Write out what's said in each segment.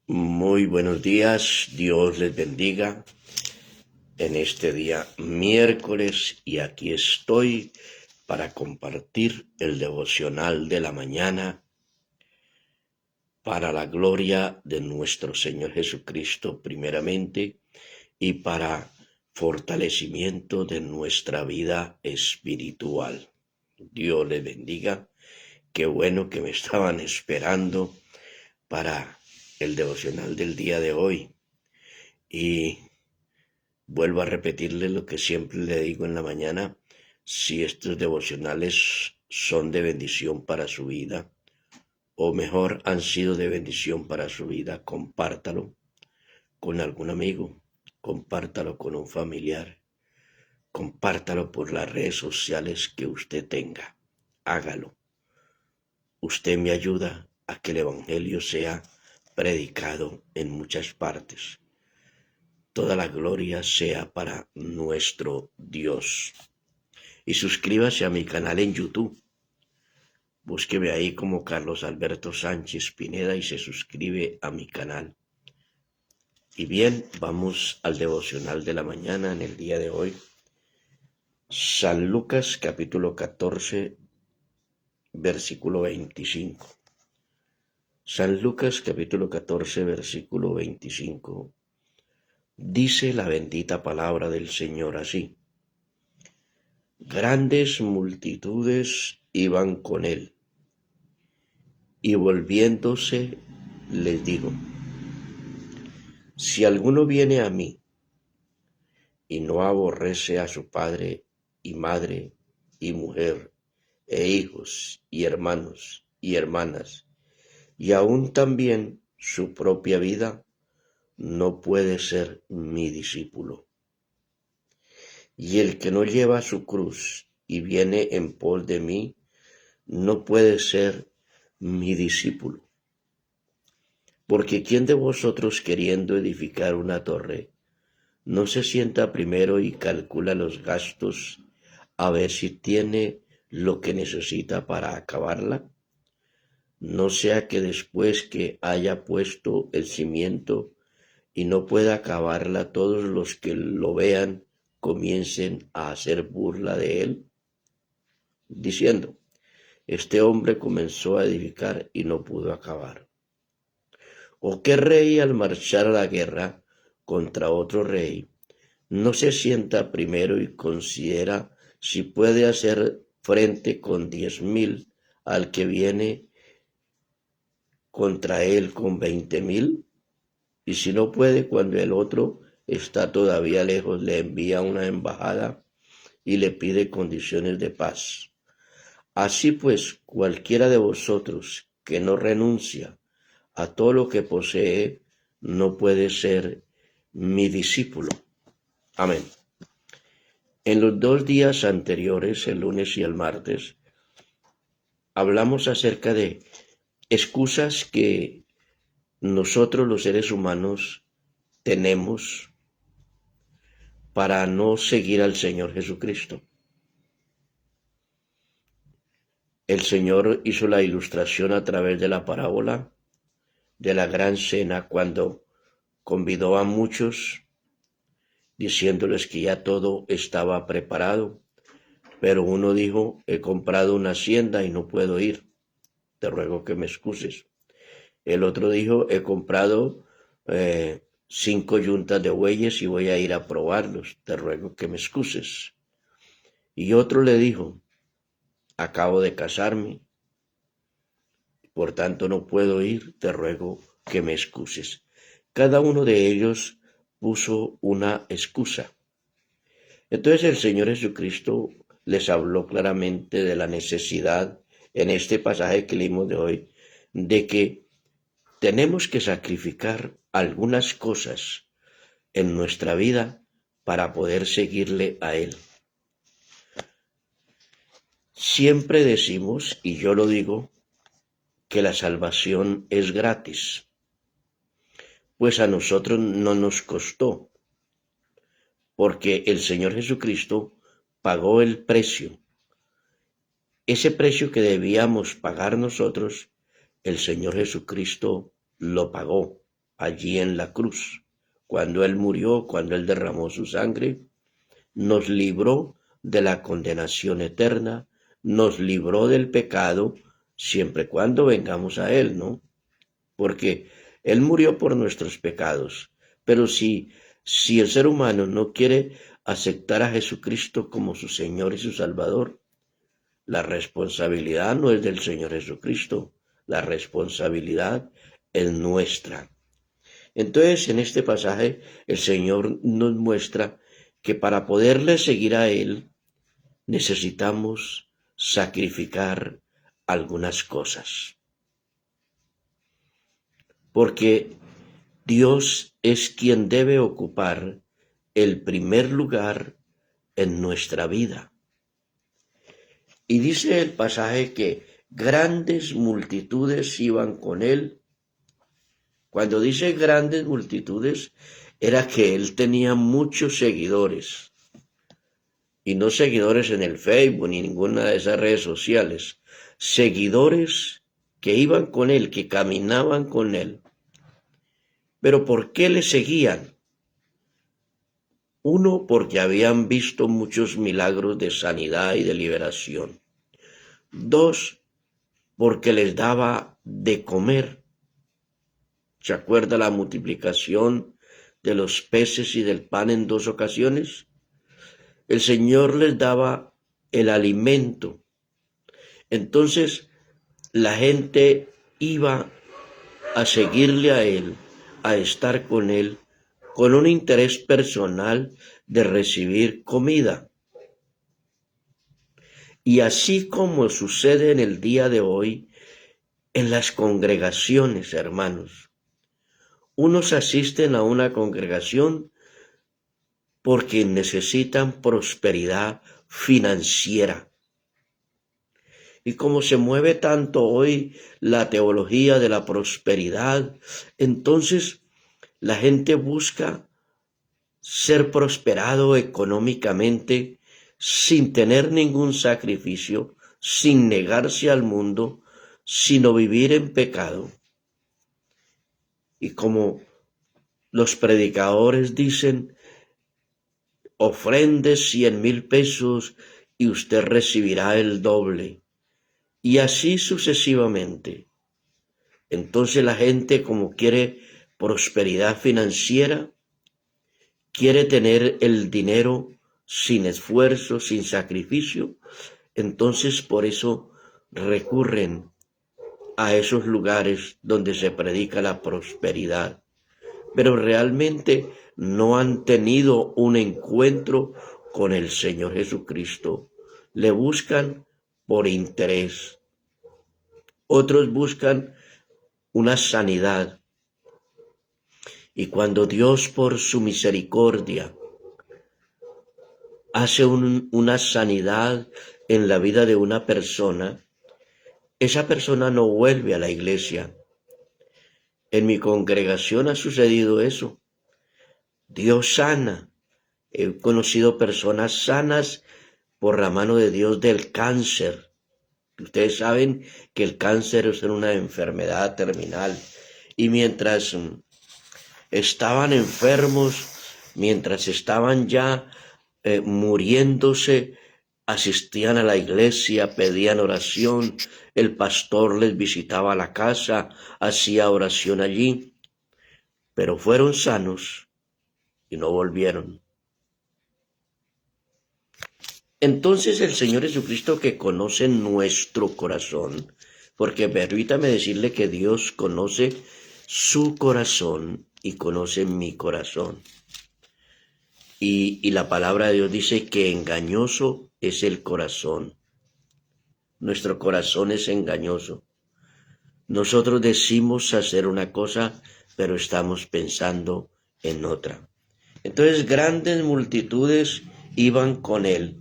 Muy buenos días, Dios les bendiga en este día miércoles y aquí estoy para compartir el devocional de la mañana para la gloria de nuestro Señor Jesucristo primeramente y para fortalecimiento de nuestra vida espiritual. Dios les bendiga, qué bueno que me estaban esperando para el devocional del día de hoy y vuelvo a repetirle lo que siempre le digo en la mañana: si estos devocionales son de bendición para su vida, o mejor, han sido de bendición para su vida, compártalo con algún amigo, compártalo con un familiar, compártalo por las redes sociales que usted tenga. Hágalo. Usted me ayuda a que el Evangelio sea predicado en muchas partes. Toda la gloria sea para nuestro Dios. Y suscríbase a mi canal en YouTube. Búsqueme ahí como Carlos Alberto Sánchez Pineda y se suscribe a mi canal. Y bien, vamos al devocional de la mañana en el día de hoy. San Lucas capítulo 14, versículo 25. San Lucas capítulo 14, versículo 25. Dice la bendita palabra del Señor así: grandes multitudes iban con él, y volviéndose les dijo: si alguno viene a mí y no aborrece a su padre y madre y mujer e hijos y hermanos y hermanas, y aun también su propia vida, no puede ser mi discípulo. Y el que no lleva su cruz y viene en pos de mí, no puede ser mi discípulo. Porque ¿quién de vosotros, queriendo edificar una torre, no se sienta primero y calcula los gastos a ver si tiene lo que necesita para acabarla? No sea que después que haya puesto el cimiento y no pueda acabarla, todos los que lo vean comiencen a hacer burla de él, diciendo: este hombre comenzó a edificar y no pudo acabar. ¿O qué rey, al marchar a la guerra contra otro rey, no se sienta primero y considera si puede hacer frente con 10,000 al que viene contra él con 20,000? Y si no puede, cuando el otro está todavía lejos, le envía una embajada y le pide condiciones de paz. Así pues, cualquiera de vosotros que no renuncia a todo lo que posee, no puede ser mi discípulo. Amén. En los 2 días anteriores, el lunes y el martes, hablamos acerca de excusas que nosotros los seres humanos tenemos para no seguir al Señor Jesucristo. El Señor hizo la ilustración a través de la parábola de la gran cena cuando convidó a muchos diciéndoles que ya todo estaba preparado, pero uno dijo: he comprado una hacienda y no puedo ir, te ruego que me excuses. El otro dijo: he comprado 5 yuntas de bueyes y voy a ir a probarlos, te ruego que me excuses. Y otro le dijo: acabo de casarme, por tanto no puedo ir, te ruego que me excuses. Cada uno de ellos puso una excusa. Entonces el Señor Jesucristo les habló claramente de la necesidad, en este pasaje que leímos de hoy, de que tenemos que sacrificar algunas cosas en nuestra vida para poder seguirle a Él. Siempre decimos, y yo lo digo, que la salvación es gratis, pues a nosotros no nos costó, porque el Señor Jesucristo pagó el precio. Ese precio que debíamos pagar nosotros, el Señor Jesucristo lo pagó. allí en la cruz. Cuando Él murió, cuando Él derramó su sangre, nos libró de la condenación eterna, nos libró del pecado, siempre y cuando vengamos a Él, ¿no? Porque Él murió por nuestros pecados. Pero si el ser humano no quiere aceptar a Jesucristo como su Señor y su Salvador, la responsabilidad no es del Señor Jesucristo, la responsabilidad es nuestra. Entonces, en este pasaje, el Señor nos muestra que para poderle seguir a Él, necesitamos sacrificar algunas cosas. Porque Dios es quien debe ocupar el primer lugar en nuestra vida. Y dice el pasaje que grandes multitudes iban con Él. Cuando dice grandes multitudes, era que Él tenía muchos seguidores. Y no seguidores en el Facebook ni ninguna de esas redes sociales. Seguidores que iban con Él, que caminaban con Él. ¿Pero por qué le seguían? Uno, porque habían visto muchos milagros de sanidad y de liberación. Dos, porque les daba de comer. ¿Se acuerda la multiplicación de los peces y del pan en 2 ocasiones? El Señor les daba el alimento. Entonces la gente iba a seguirle a Él, a estar con Él, con un interés personal de recibir comida. Y así como sucede en el día de hoy, en las congregaciones, hermanos, unos asisten a una congregación porque necesitan prosperidad financiera. Y como se mueve tanto hoy la teología de la prosperidad, entonces la gente busca ser prosperado económicamente sin tener ningún sacrificio, sin negarse al mundo, sino vivir en pecado. Y como los predicadores dicen, ofrende 100,000 pesos y usted recibirá el doble. Y así sucesivamente. Entonces la gente, como quiere prosperidad financiera, quiere tener el dinero sin esfuerzo, sin sacrificio, entonces por eso recurren a esos lugares donde se predica la prosperidad. Pero realmente no han tenido un encuentro con el Señor Jesucristo. Le buscan por interés. Otros buscan una sanidad. Y cuando Dios por su misericordia hace una sanidad en la vida de una persona, esa persona no vuelve a la iglesia. En mi congregación ha sucedido eso. Dios sana. He conocido personas sanas por la mano de Dios del cáncer. Ustedes saben que el cáncer es una enfermedad terminal. Y mientras estaban enfermos, mientras estaban ya muriéndose, asistían a la iglesia, pedían oración, el pastor les visitaba la casa, hacía oración allí, pero fueron sanos y no volvieron. Entonces el Señor Jesucristo, que conoce nuestro corazón, porque permítame decirle que Dios conoce su corazón y conoce mi corazón. Y la palabra de Dios dice que engañoso es el corazón. Nuestro corazón es engañoso. Nosotros decimos hacer una cosa, pero estamos pensando en otra. Entonces grandes multitudes iban con Él.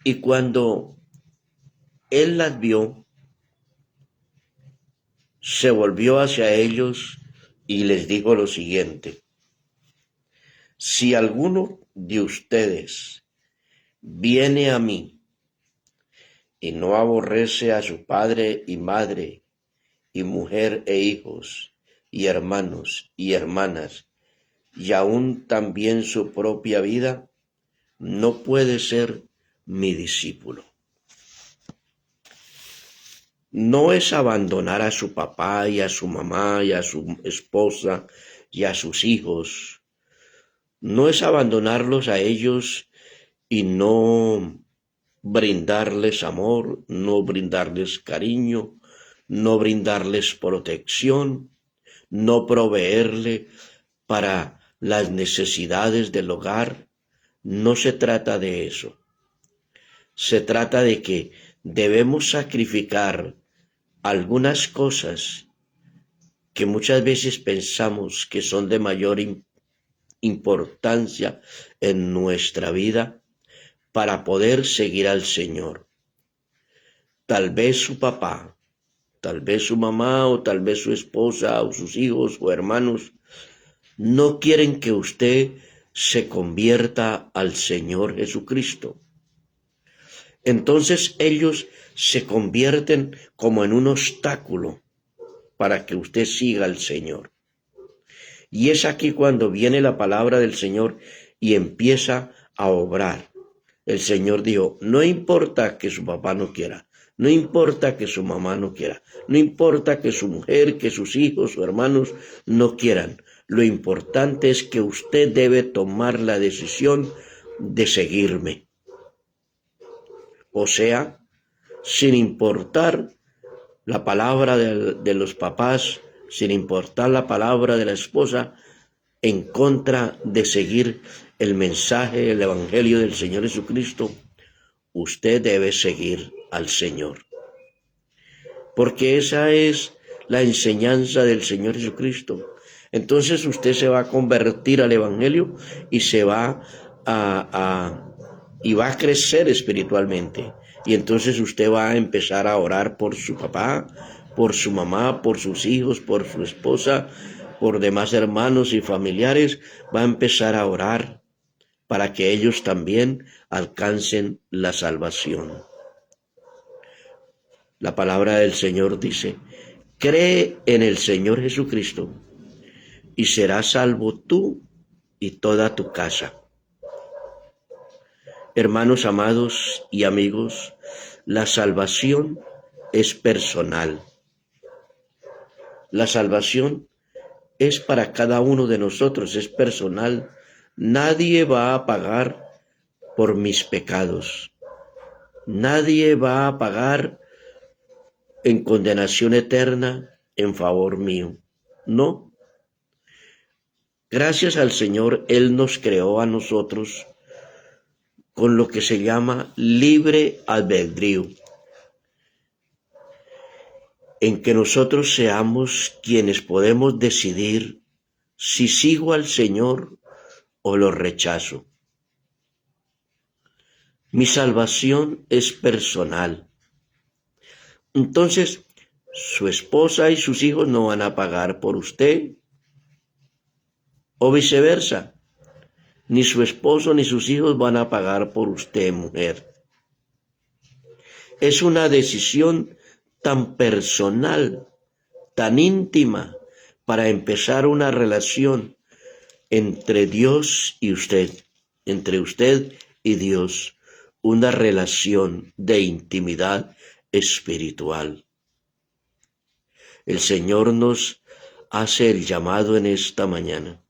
Y cuando Él las vio, se volvió hacia ellos y les dijo lo siguiente: si alguno de ustedes viene a mí y no aborrece a su padre y madre y mujer e hijos y hermanos y hermanas, y aún también su propia vida, no puede ser mi discípulo. No es abandonar a su papá y a su mamá y a su esposa y a sus hijos. No es abandonarlos a ellos y no brindarles amor, no brindarles cariño, no brindarles protección, no proveerle para las necesidades del hogar. No se trata de eso. Se trata de que debemos sacrificar algunas cosas que muchas veces pensamos que son de mayor importancia en nuestra vida para poder seguir al Señor. Tal vez su papá, tal vez su mamá o tal vez su esposa o sus hijos o hermanos no quieren que usted se convierta al Señor Jesucristo. Entonces ellos se convierten como en un obstáculo para que usted siga al Señor. Y es aquí cuando viene la palabra del Señor y empieza a obrar. El Señor dijo, no importa que su papá no quiera, no importa que su mamá no quiera, no importa que su mujer, que sus hijos o hermanos no quieran. Lo importante es que usted debe tomar la decisión de seguirme. O sea, sin importar la palabra de los papás, sin importar la palabra de la esposa, en contra de seguir el mensaje, el evangelio del Señor Jesucristo, usted debe seguir al Señor. Porque esa es la enseñanza del Señor Jesucristo. Entonces usted se va a convertir al evangelio y se va y va a crecer espiritualmente. Y entonces usted va a empezar a orar por su papá, por su mamá, por sus hijos, por su esposa, por demás hermanos y familiares. Va a empezar a orar para que ellos también alcancen la salvación. La palabra del Señor dice, cree en el Señor Jesucristo y serás salvo tú y toda tu casa. Hermanos amados y amigos, la salvación es personal. La salvación es para cada uno de nosotros, es personal. Nadie va a pagar por mis pecados. Nadie va a pagar en condenación eterna en favor mío. No. Gracias al Señor, Él nos creó a nosotros con lo que se llama libre albedrío, en que nosotros seamos quienes podemos decidir si sigo al Señor o lo rechazo. Mi salvación es personal. Entonces, su esposa y sus hijos no van a pagar por usted, o viceversa. Ni su esposo ni sus hijos van a pagar por usted, mujer. Es una decisión tan personal, tan íntima, para empezar una relación entre Dios y usted, entre usted y Dios, una relación de intimidad espiritual. El Señor nos hace el llamado en esta mañana.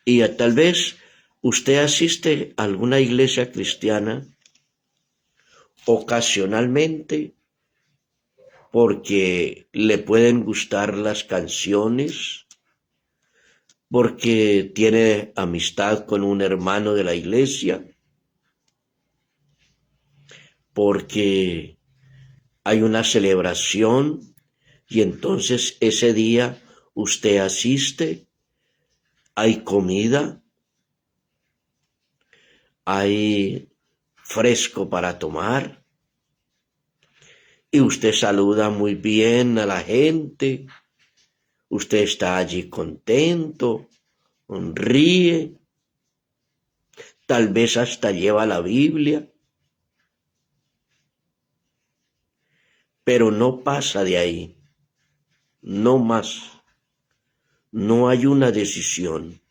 Y tal vez usted asiste a alguna iglesia cristiana ocasionalmente porque le pueden gustar las canciones, porque tiene amistad con un hermano de la iglesia, porque hay una celebración y entonces ese día usted asiste, hay comida, hay fresco para tomar y usted saluda muy bien a la gente, usted está allí contento, sonríe, tal vez hasta lleva la Biblia, pero no pasa de ahí. no más. No hay una decisión.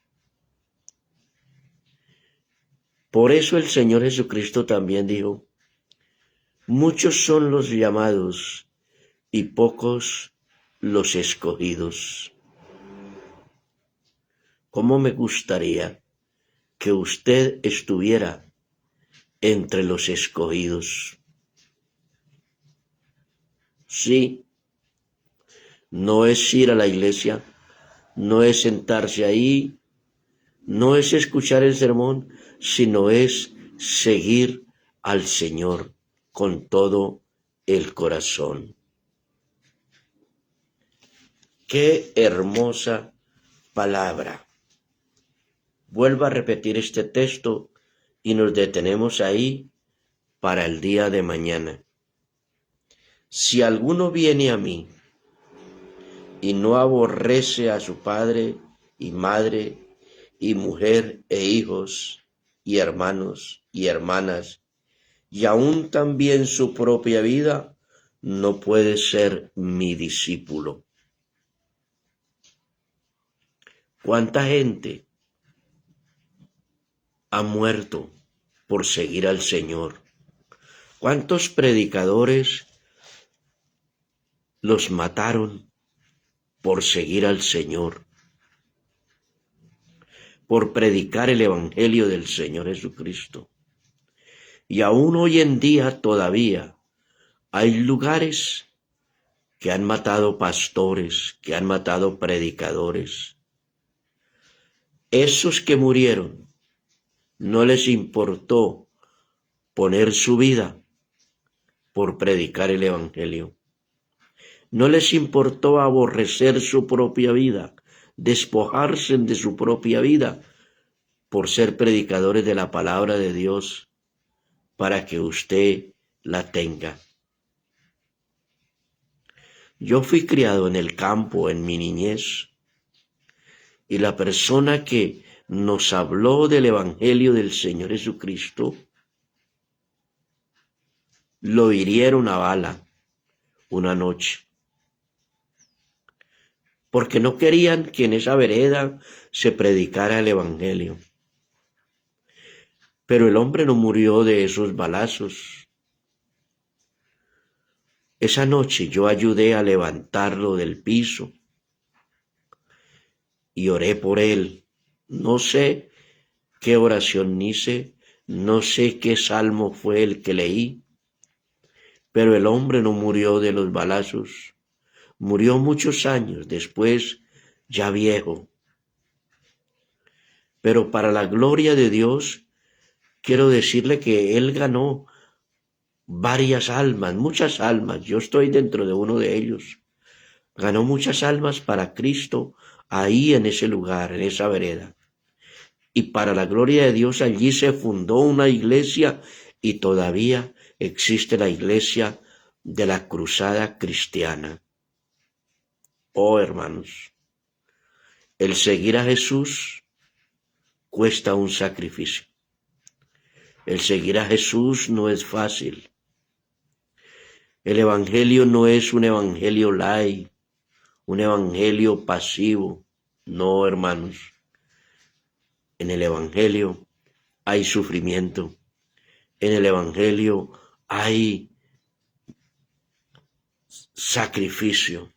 Por eso el Señor Jesucristo también dijo, muchos son los llamados y pocos los escogidos. ¿Cómo me gustaría que usted estuviera entre los escogidos? Sí, no es ir a la iglesia, no es sentarse ahí, no es escuchar el sermón, sino es seguir al Señor con todo el corazón. Qué hermosa palabra. Vuelvo a repetir este texto y nos detenemos ahí para el día de mañana. Si alguno viene a mí y no aborrece a su padre y madre y mujer e hijos y hermanos y hermanas, y aún también su propia vida, no puede ser mi discípulo. ¿Cuánta gente ha muerto por seguir al Señor? ¿Cuántos predicadores los mataron por seguir al Señor? Por predicar el Evangelio del Señor Jesucristo. Y aún hoy en día todavía hay lugares que han matado pastores, que han matado predicadores. Esos que murieron no les importó poner su vida por predicar el Evangelio. No les importó aborrecer su propia vida, despojarse de su propia vida por ser predicadores de la palabra de Dios para que usted la tenga. Yo fui criado en el campo en mi niñez y la persona que nos habló del Evangelio del Señor Jesucristo lo hirieron a bala una noche porque no querían que en esa vereda se predicara el Evangelio. Pero el hombre no murió de esos balazos. Esa noche yo ayudé a levantarlo del piso y oré por él. No sé qué oración hice, no sé qué salmo fue el que leí, pero el hombre no murió de los balazos. Murió muchos años después, ya viejo. Pero para la gloria de Dios, quiero decirle que él ganó varias almas, muchas almas. Yo estoy dentro de uno de ellos. Ganó muchas almas para Cristo ahí en ese lugar, en esa vereda. Y para la gloria de Dios allí se fundó una iglesia y todavía existe la iglesia de la Cruzada Cristiana. Oh, hermanos, el seguir a Jesús cuesta un sacrificio. El seguir a Jesús no es fácil. El evangelio no es un evangelio light, un evangelio pasivo. No, hermanos. En el evangelio hay sufrimiento. En el evangelio hay sacrificio.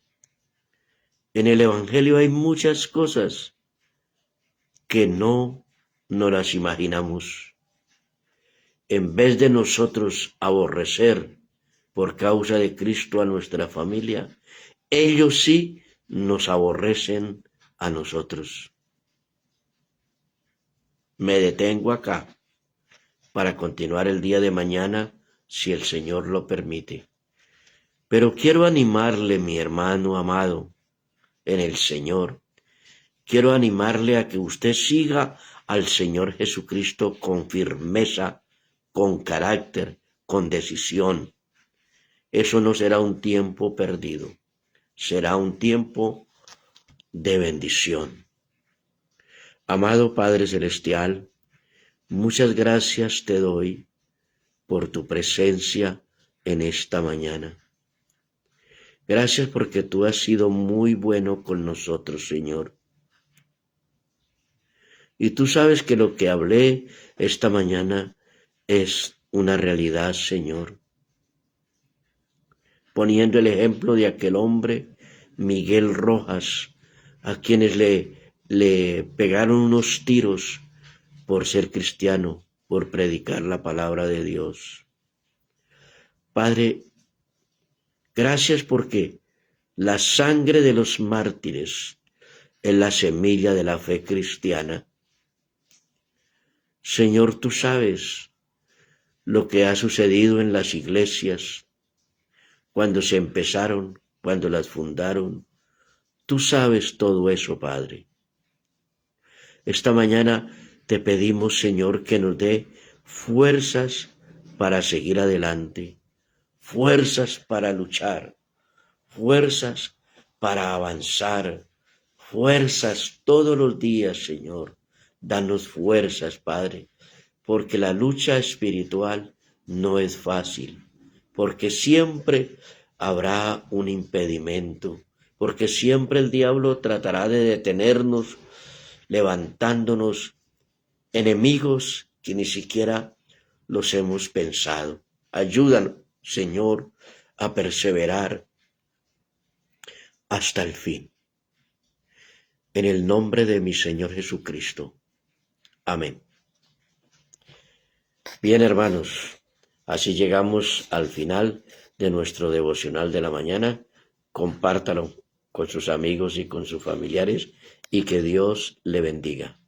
En el evangelio hay muchas cosas que no nos las imaginamos. En vez de nosotros aborrecer por causa de Cristo a nuestra familia, ellos sí nos aborrecen a nosotros. Me detengo acá para continuar el día de mañana si el Señor lo permite. Pero quiero animarle, mi hermano amado, en el Señor. Quiero animarle a que usted siga al Señor Jesucristo con firmeza, con carácter, con decisión. Eso no será un tiempo perdido, será un tiempo de bendición. Amado Padre Celestial, muchas gracias te doy por tu presencia en esta mañana. Gracias porque tú has sido muy bueno con nosotros, Señor. Y tú sabes que lo que hablé esta mañana es una realidad, Señor. Poniendo el ejemplo de aquel hombre, Miguel Rojas, a quienes le pegaron unos tiros por ser cristiano, por predicar la palabra de Dios. Padre, gracias porque la sangre de los mártires es la semilla de la fe cristiana. Señor, tú sabes lo que ha sucedido en las iglesias cuando se empezaron, cuando las fundaron. Tú sabes todo eso, Padre. Esta mañana te pedimos, Señor, que nos dé fuerzas para seguir adelante, fuerzas para luchar, fuerzas para avanzar, fuerzas todos los días, Señor. Danos fuerzas, Padre, porque la lucha espiritual no es fácil, porque siempre habrá un impedimento, porque siempre el diablo tratará de detenernos, levantándonos enemigos que ni siquiera los hemos pensado. Ayúdanos, Señor, a perseverar hasta el fin. En el nombre de mi Señor Jesucristo. Amén. Bien, hermanos, así llegamos al final de nuestro devocional de la mañana. Compártalo con sus amigos y con sus familiares y que Dios le bendiga.